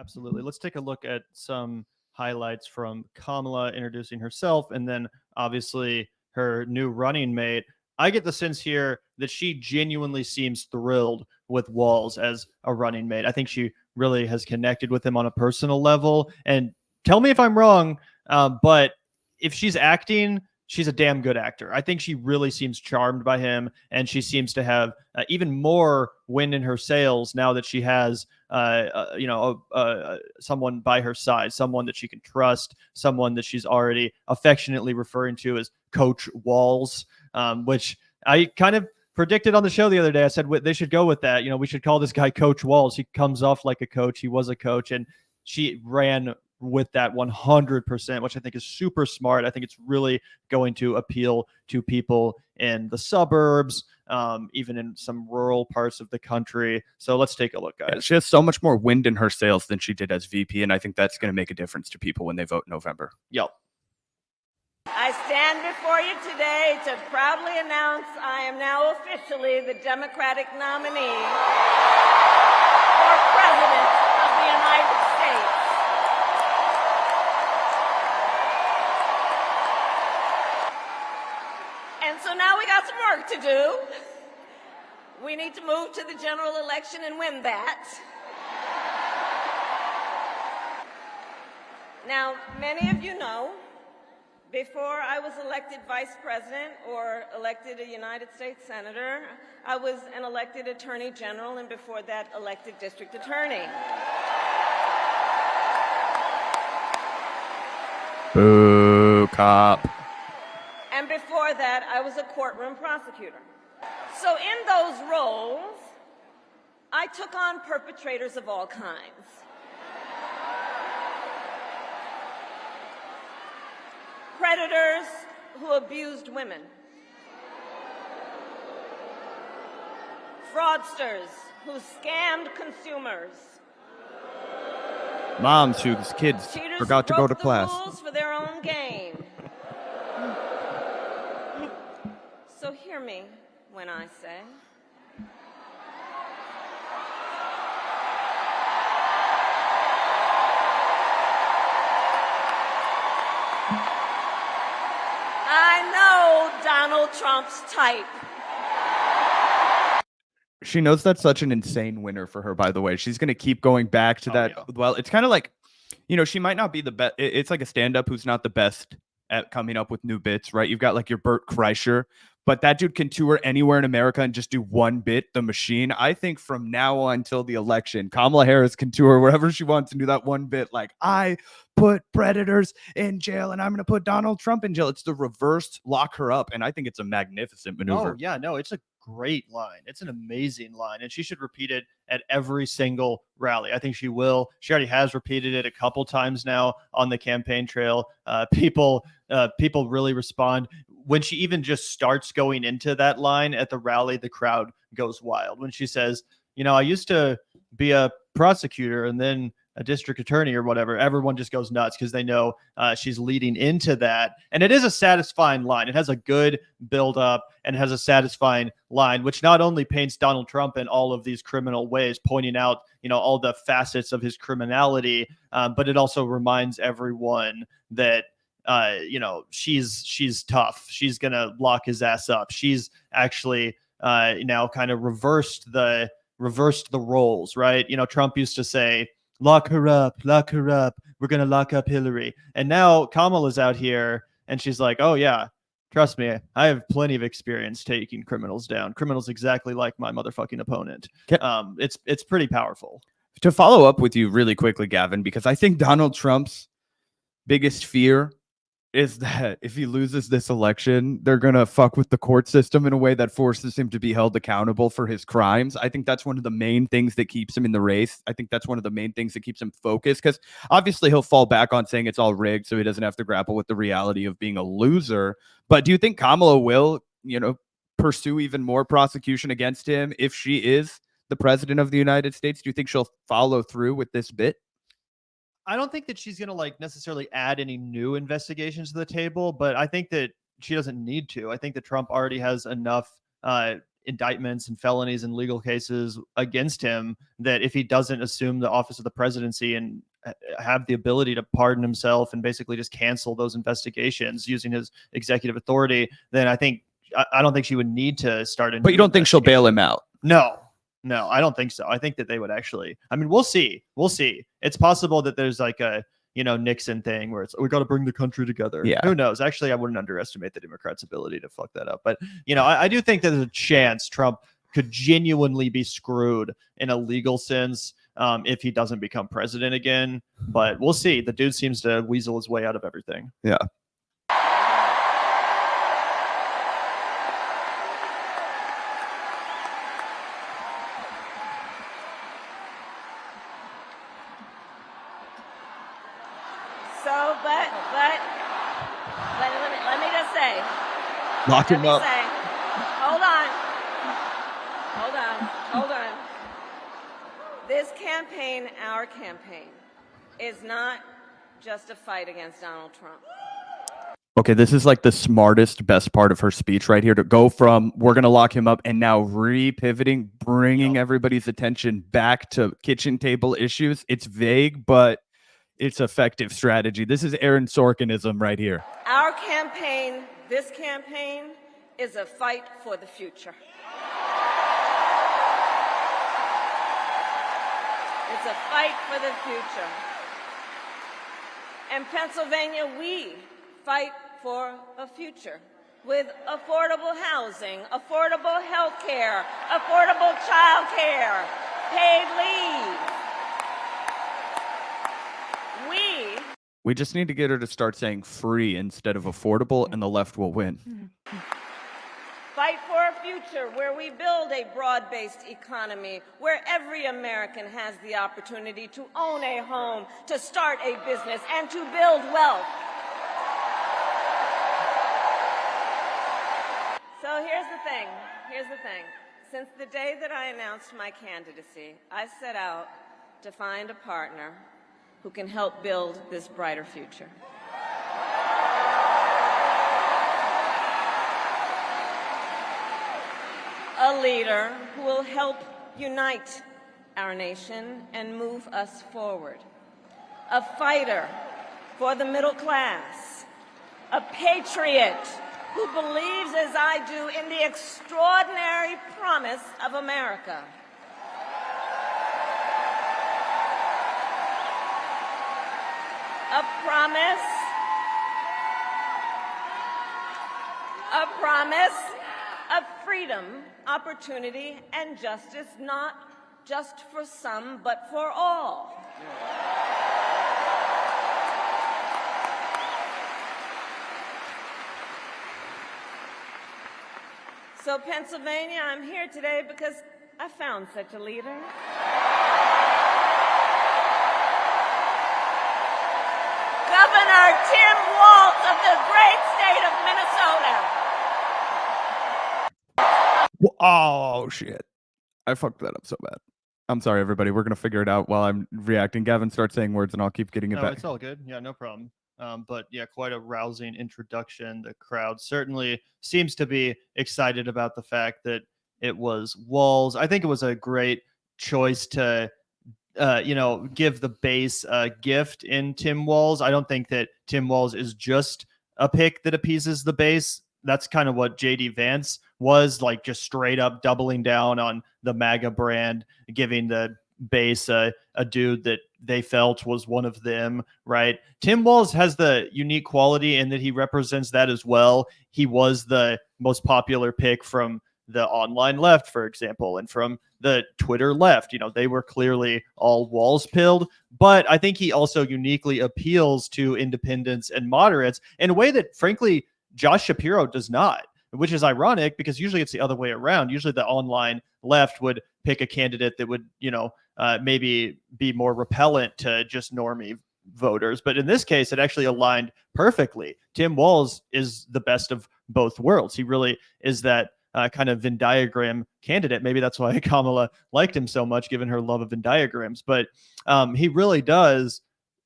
Absolutely. Let's take a look at some highlights from Kamala introducing herself and then obviously her new running mate. I get the sense here that she genuinely seems thrilled with Walz as a running mate. I think she really has connected with him on a personal level. And tell me if I'm wrong, but if she's acting, she's a damn good actor. I think she really seems charmed by him, and she seems to have even more wind in her sails now that she has, someone by her side, someone that she can trust, someone that she's already affectionately referring to as Coach Walz, which I kind of predicted on the show the other day. I said they should go with that. We should call this guy Coach Walz. He comes off like a coach. He was a coach, and she ran with that 100%, which I think is super smart. I think it's really going to appeal to people in the suburbs, even in some rural parts of the country. So let's take a look, guys. Yeah, she has so much more wind in her sails than she did as VP, and I think that's going to make a difference to people when they vote in November. Yep. I stand before you today to proudly announce I am now officially the Democratic nominee for President of the United States. And so now we got some work to do. We need to move to the general election and win that. Now, many of you know, before I was elected vice president or elected a United States senator, I was an elected attorney general, and before that, elected district attorney. Boo, cop. And before that, I was a courtroom prosecutor. So in those roles, I took on perpetrators of all kinds. Predators who abused women. Fraudsters who scammed consumers. Moms whose kids Cheaters forgot to who go broke to class. the rules for their own gain. So hear me when I say, I know Donald Trump's type. She knows that's such an insane winner for her, by the way. She's going to keep going back to that. Yeah. Well, it's kind of like, she might not be the best. It's like a stand-up who's not the best at coming up with new bits, right? You've got like your Bert Kreischer, but that dude can tour anywhere in America and just do one bit, The Machine. I think from now on until the election, Kamala Harris can tour wherever she wants and do that one bit. Like, I put predators in jail and I'm going to put Donald Trump in jail. It's the reverse lock her up. And I think it's a magnificent maneuver. Oh, yeah, no, it's a great line. It's an amazing line, and she should repeat it at every single rally. I think she will. She already has repeated it a couple times now on the campaign trail. People really respond when she even just starts going into that line at the rally. The crowd goes wild when she says, I used to be a prosecutor and then a district attorney or whatever. Everyone just goes nuts because they know she's leading into that. And it is a satisfying line. It has a good build up and has a satisfying line, which not only paints Donald Trump in all of these criminal ways, pointing out, all the facets of his criminality, but it also reminds everyone that, she's tough. She's going to lock his ass up. She's actually now kind of reversed the roles, right? Trump used to say, lock her up. We're going to lock up Hillary. And now Kamala's out here and she's like, oh yeah, trust me, I have plenty of experience taking criminals down. Criminals exactly like my motherfucking opponent. It's pretty powerful. To follow up with you really quickly, Gavin, because I think Donald Trump's biggest fear is that if he loses this election, they're going to fuck with the court system in a way that forces him to be held accountable for his crimes. I think that's one of the main things that keeps him in the race. I think that's one of the main things that keeps him focused, because obviously he'll fall back on saying it's all rigged so he doesn't have to grapple with the reality of being a loser. But do you think Kamala will, pursue even more prosecution against him if she is the president of the United States? Do you think she'll follow through with this bit? I don't think that she's going to necessarily add any new investigations to the table, but I think that she doesn't need to. I think that Trump already has enough indictments and felonies and legal cases against him, that if he doesn't assume the office of the presidency and have the ability to pardon himself and basically just cancel those investigations using his executive authority, then I don't think she would need to start. But you don't think she'll bail him out? No, I don't think so. I think that they would actually. I mean, we'll see. It's possible that there's like a Nixon thing where it's we got to bring the country together. Yeah. Who knows? Actually, I wouldn't underestimate the Democrats' ability to fuck that up. But I do think that there's a chance Trump could genuinely be screwed in a legal sense if he doesn't become president again. But we'll see. The dude seems to weasel his way out of everything. Yeah. So, but let me just say. Lock him up. Hold on. This campaign, our campaign, is not just a fight against Donald Trump. Okay, this is like the smartest, best part of her speech right here, to go from we're going to lock him up and now re-pivoting, bringing everybody's attention back to kitchen table issues. It's vague, but it's effective strategy. This is Aaron Sorkinism right here. Our campaign, this campaign, is a fight for the future. It's a fight for the future. In Pennsylvania, we fight for a future with affordable housing, affordable health care, affordable child care, paid leave. We just need to get her to start saying free instead of affordable, and the left will win. Fight for a future where we build a broad-based economy, where every American has the opportunity to own a home, to start a business, and to build wealth. So here's the thing. Since the day that I announced my candidacy, I set out to find a partner who can help build this brighter future. A leader who will help unite our nation and move us forward. A fighter for the middle class. A patriot who believes, as I do, in the extraordinary promise of America. A promise of freedom, opportunity, and justice, not just for some, but for all. So, Pennsylvania, I'm here today because I found such a leader. Governor Tim Walz of the great state of Minnesota. Oh, shit. I fucked that up so bad. I'm sorry, everybody. We're going to figure it out while I'm reacting. Gavin, start saying words and I'll keep getting it back. It's all good. Yeah, no problem. But yeah, quite a rousing introduction. The crowd certainly seems to be excited about the fact that it was Walz. I think it was a great choice to give the base a gift in Tim Walz. I don't think that Tim Walz is just a pick that appeases the base. That's kind of what JD Vance was, like, just straight up doubling down on the MAGA brand, giving the base a dude that they felt was one of them, right? Tim Walz has the unique quality in that he represents that as well. He was the most popular pick from the online left, for example, and from the Twitter left. They were clearly all Walz pilled, but I think he also uniquely appeals to independents and moderates in a way that, frankly, Josh Shapiro does not, which is ironic because usually it's the other way around. Usually the online left would pick a candidate that would, maybe be more repellent to just normie voters. But in this case, it actually aligned perfectly. Tim Walz is the best of both worlds. He really is that kind of Venn diagram candidate. Maybe that's why Kamala liked him so much, given her love of Venn diagrams. But he really does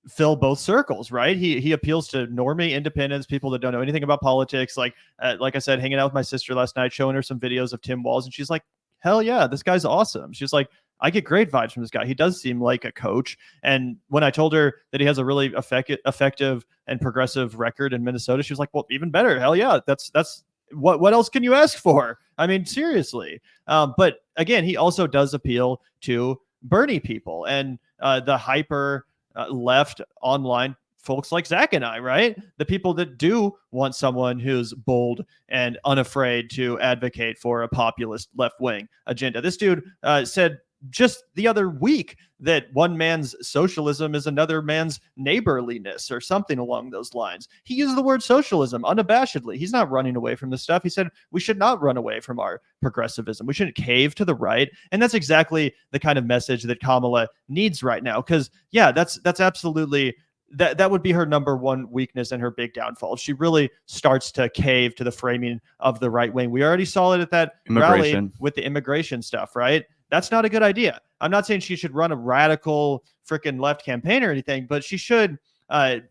fill both circles, right? He appeals to normie independents, people that don't know anything about politics. Like I said, hanging out with my sister last night, showing her some videos of Tim Walz, and she's like, hell yeah, this guy's awesome. She's like, I get great vibes from this guy. He does seem like a coach. And when I told her that he has a really effective and progressive record in Minnesota, she was like, well, even better. Hell yeah. That's what else can you ask for? I mean, seriously. But again, he also does appeal to Bernie people and the hyper left online folks like Zach and I, right? The people that do want someone who's bold and unafraid to advocate for a populist left-wing agenda. This dude said just the other week that one man's socialism is another man's neighborliness or something along those lines. He used the word socialism unabashedly. He's not running away from this stuff. He said we should not run away from our progressivism. We shouldn't cave to the right. And that's exactly the kind of message that Kamala needs right now. Because yeah, that's absolutely that would be her number one weakness and her big downfall. She really starts to cave to the framing of the right wing. We already saw it at that rally with the immigration stuff, right? That's not a good idea. I'm not saying she should run a radical freaking left campaign or anything, but she should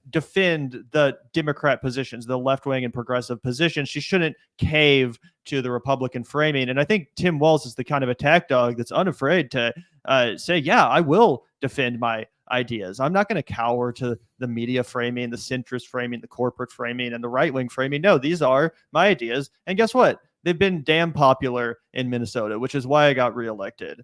defend the Democrat positions, the left wing and progressive positions. She shouldn't cave to the Republican framing. And I think Tim Walz is the kind of attack dog that's unafraid to say, yeah, I will defend my ideas. I'm not going to cower to the media framing, the centrist framing, the corporate framing, and the right wing framing. No, these are my ideas. And guess what? They've been damn popular in Minnesota, which is why I got reelected.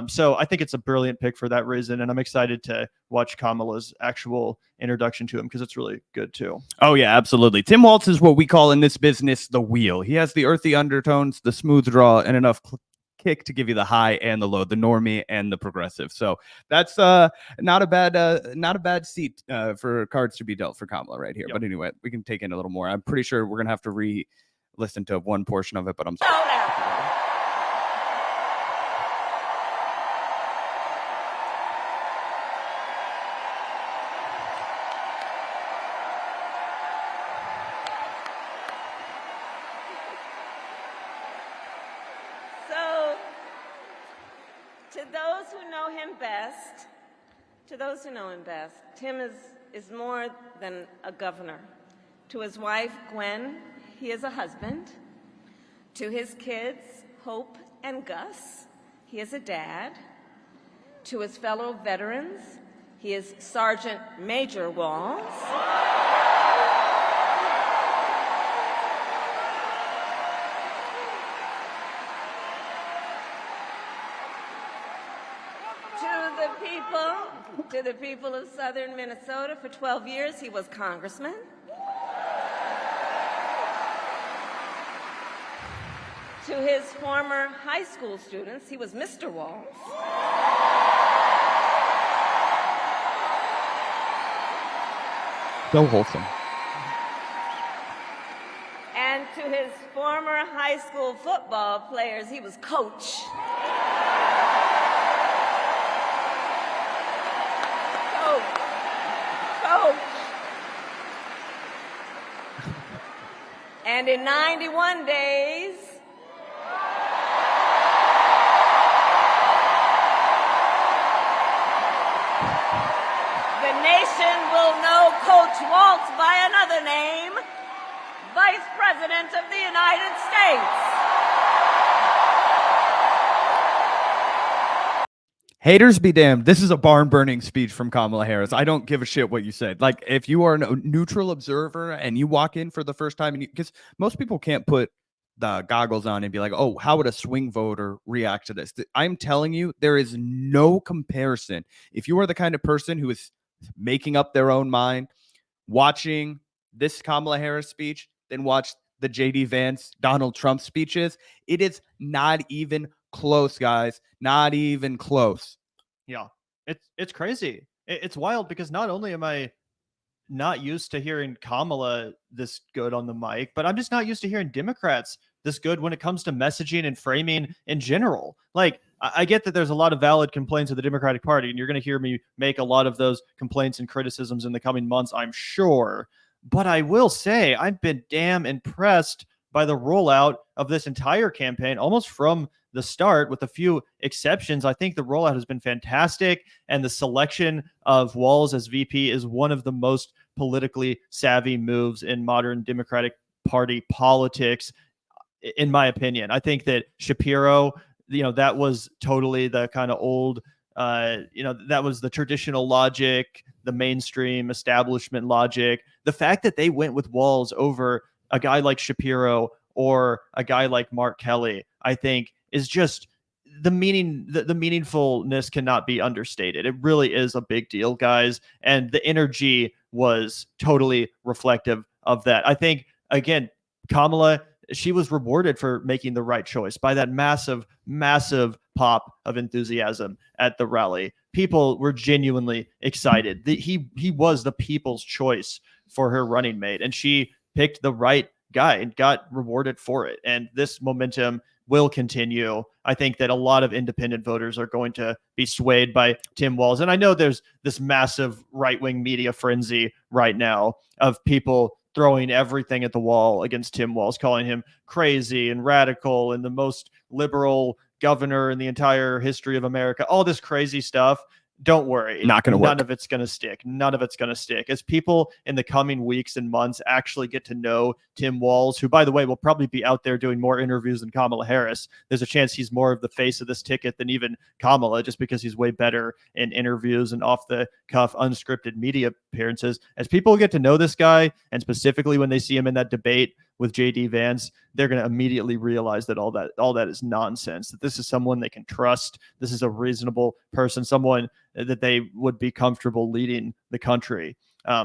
So I think it's a brilliant pick for that reason. And I'm excited to watch Kamala's actual introduction to him because it's really good too. Oh, yeah, absolutely. Tim Walz is what we call in this business the wheel. He has the earthy undertones, the smooth draw, and enough kick to give you the high and the low, the normie and the progressive. So that's not a bad seat for cards to be dealt for Kamala right here. Yep. But anyway, we can take in a little more. I'm pretty sure we're going to have to listen to one portion of it, but I'm sorry. So, to those who know him best, Tim is more than a governor. To his wife, Gwen, he is a husband. To his kids, Hope and Gus, he is a dad. To his fellow veterans, he is Sergeant Major Walz. To the people of southern Minnesota, for 12 years, he was congressman. To his former high school students, he was Mr. Walz. So wholesome. And to his former high school football players, he was coach. Coach. And in 91 days, the nation will know Coach Walt by another name, Vice President of the United States. Haters be damned. This is a barn-burning speech from Kamala Harris. I don't give a shit what you said. Like, if you are a neutral observer and you walk in for the first time, and because most people can't put the goggles on and be like, oh, how would a swing voter react to this? I'm telling you, there is no comparison. If you are the kind of person who is making up their own mind, watching this Kamala Harris speech, then watch the J.D. Vance, Donald Trump speeches, it is not even close, guys. Not even close. Yeah, it's crazy. It's wild because not only am I not used to hearing Kamala this good on the mic, but I'm just not used to hearing Democrats this good when it comes to messaging and framing in general. Like, I get that there's a lot of valid complaints of the Democratic Party, and you're going to hear me make a lot of those complaints and criticisms in the coming months, I'm sure. But I will say I've been damn impressed by the rollout of this entire campaign, almost from the start, with a few exceptions. I think the rollout has been fantastic, and the selection of Walz as VP is one of the most politically savvy moves in modern Democratic Party politics, in my opinion. I think that Shapiro, that was totally the kind of old, that was the traditional logic, the mainstream establishment logic. The fact that they went with Walz over a guy like Shapiro or a guy like Mark Kelly, I think is just the meaningfulness cannot be understated. It really is a big deal, guys. And the energy was totally reflective of that. I think, again, Kamala, she was rewarded for making the right choice by that massive, massive pop of enthusiasm at the rally. People were genuinely excited. He was the people's choice for her running mate, and she picked the right guy and got rewarded for it. And this momentum will continue. I think that a lot of independent voters are going to be swayed by Tim Walz. And I know there's this massive right-wing media frenzy right now of people throwing everything at the wall against Tim Walz, calling him crazy and radical and the most liberal governor in the entire history of America, all this crazy stuff. Don't worry. Not going to work. None of it's going to stick. None of it's going to stick. As people in the coming weeks and months actually get to know Tim Walz, who, by the way, will probably be out there doing more interviews than Kamala Harris. There's a chance he's more of the face of this ticket than even Kamala, just because he's way better in interviews and off-the-cuff, unscripted media appearances. As people get to know this guy, and specifically when they see him in that debate with JD Vance, they're going to immediately realize that all that is nonsense, that this is someone they can trust. This is a reasonable person, someone that they would be comfortable leading the country.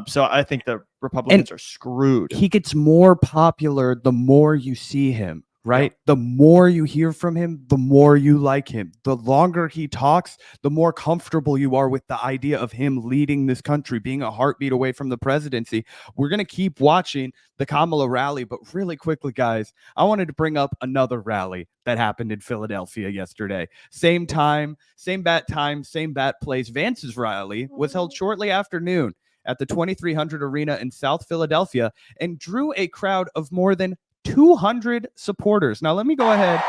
So I think the Republicans are screwed. He gets more popular the more you see him, right? Yeah. The more you hear from him, the more you like him. The longer he talks, the more comfortable you are with the idea of him leading this country, being a heartbeat away from the presidency. We're going to keep watching the Kamala rally, but really quickly, guys, I wanted to bring up another rally that happened in Philadelphia yesterday. Same time, same bat place. Vance's rally was held shortly after noon at the 2300 Arena in South Philadelphia and drew a crowd of more than 200 supporters. Now, let me go ahead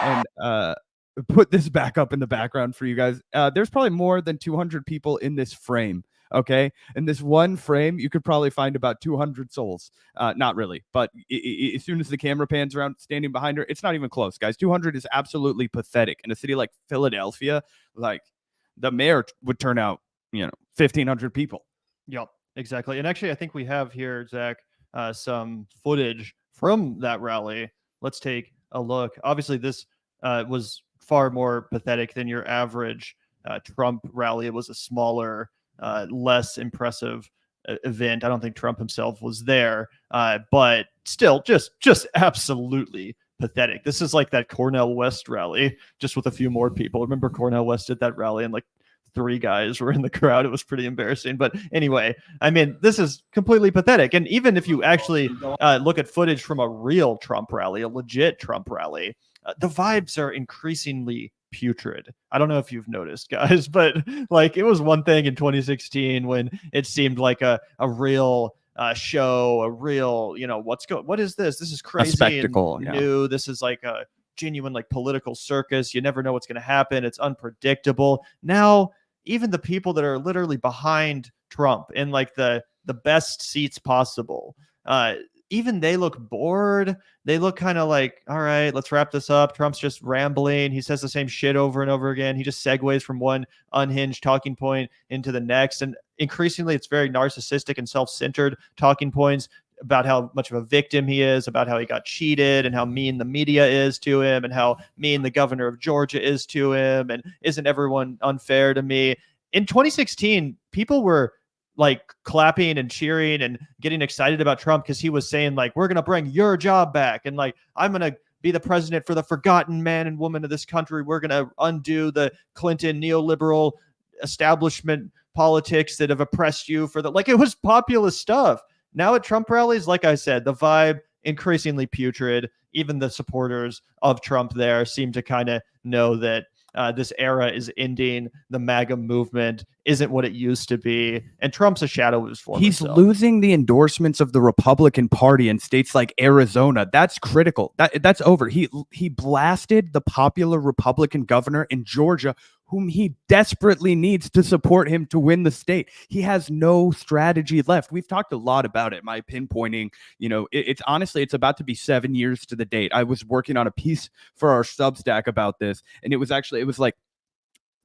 and put this back up in the background for you guys. There's probably more than 200 people in this frame, okay? In this one frame, you could probably find about 200 souls. Not really, but as soon as the camera pans around standing behind her, it's not even close, guys. 200 is absolutely pathetic. In a city like Philadelphia, like the mayor would turn out, 1,500 people. Yep, exactly. And actually, I think we have here, Zach, some footage from that rally. Let's take a look. Obviously, this was far more pathetic than your average Trump rally. It was a smaller, less impressive event. I don't think Trump himself was there, but still just absolutely pathetic. This is like that Cornel West rally, just with a few more people. Remember Cornel West did that rally and like 3 guys were in the crowd. It was pretty embarrassing. But anyway, I mean, this is completely pathetic. And even if you actually look at footage from a real Trump rally, a legit Trump rally, the vibes are increasingly putrid. I don't know if you've noticed, guys, but like it was one thing in 2016 when it seemed like a real show, a real, what is this? This is crazy. A spectacle. And new. This is like a genuine like political circus. You never know what's going to happen. It's unpredictable. Now, even the people that are literally behind Trump in like the best seats possible, even they look bored. They look kind of like, all right, let's wrap this up. Trump's just rambling. He says the same shit over and over again. He just segues from one unhinged talking point into the next. And increasingly, it's very narcissistic and self-centered talking points about how much of a victim he is, about how he got cheated and how mean the media is to him and how mean the governor of Georgia is to him. And isn't everyone unfair to me? In 2016, people were like clapping and cheering and getting excited about Trump because he was saying like, we're going to bring your job back. And like, I'm going to be the president for the forgotten man and woman of this country. We're going to undo the Clinton neoliberal establishment politics that have oppressed you for the, like, it was populist stuff. Now at Trump rallies, like I said, the vibe increasingly putrid. Even the supporters of Trump there seem to kind of know that this era is ending. The MAGA movement isn't what it used to be, and Trump's a shadow of his former He's self. losing the endorsements of the Republican Party in states like Arizona. That's critical. That's over. He blasted the popular Republican governor in Georgia, whom he desperately needs to support him to win the state. He has no strategy left. We've talked a lot about it. My pinpointing, it's honestly, it's about to be 7 years to the date. I was working on a piece for our Substack about this, and it was like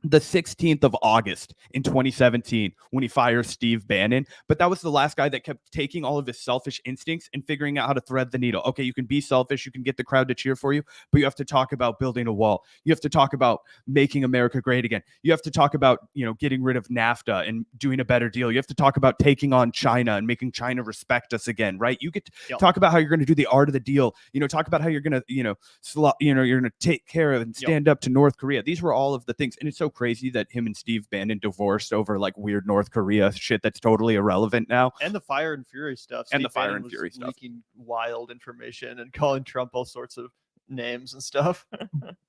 the 16th of August in 2017 when he fires Steve Bannon. But that was the last guy that kept taking all of his selfish instincts and figuring out how to thread the needle. Okay, you can be selfish, you can get the crowd to cheer for you, but you have to talk about building a wall. You have to talk about making America great again. You have to talk about, getting rid of NAFTA and doing a better deal. You have to talk about taking on China and making China respect us again, right? You get to talk about how you're going to do the art of the deal. Talk about how you're going to, you're going to take care of and stand up to North Korea. These were all of the things. And it's so crazy that him and Steve Bannon divorced over like weird North Korea shit that's totally irrelevant now. And the Fire and Fury stuff. And Steve the Fire Bannon and Fury was stuff. Leaking wild information and calling Trump all sorts of names and stuff.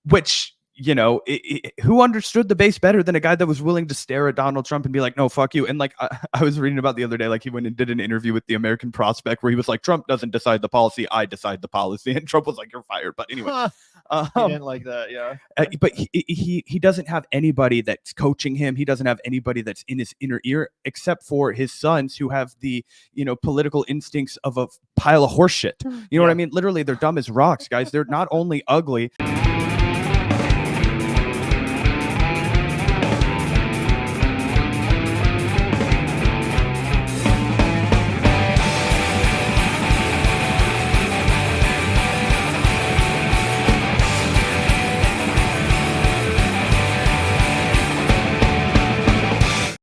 Which, who understood the base better than a guy that was willing to stare at Donald Trump and be like, no, fuck you. And like, I was reading about the other day, like he went and did an interview with the American Prospect where he was like, Trump doesn't decide the policy, I decide the policy. And Trump was like, you're fired. But anyway, he didn't like that. Yeah. But he doesn't have anybody that's coaching him. He doesn't have anybody that's in his inner ear except for his sons who have the, political instincts of a pile of horse shit. You know what I mean? Literally, they're dumb as rocks, guys. They're not only ugly.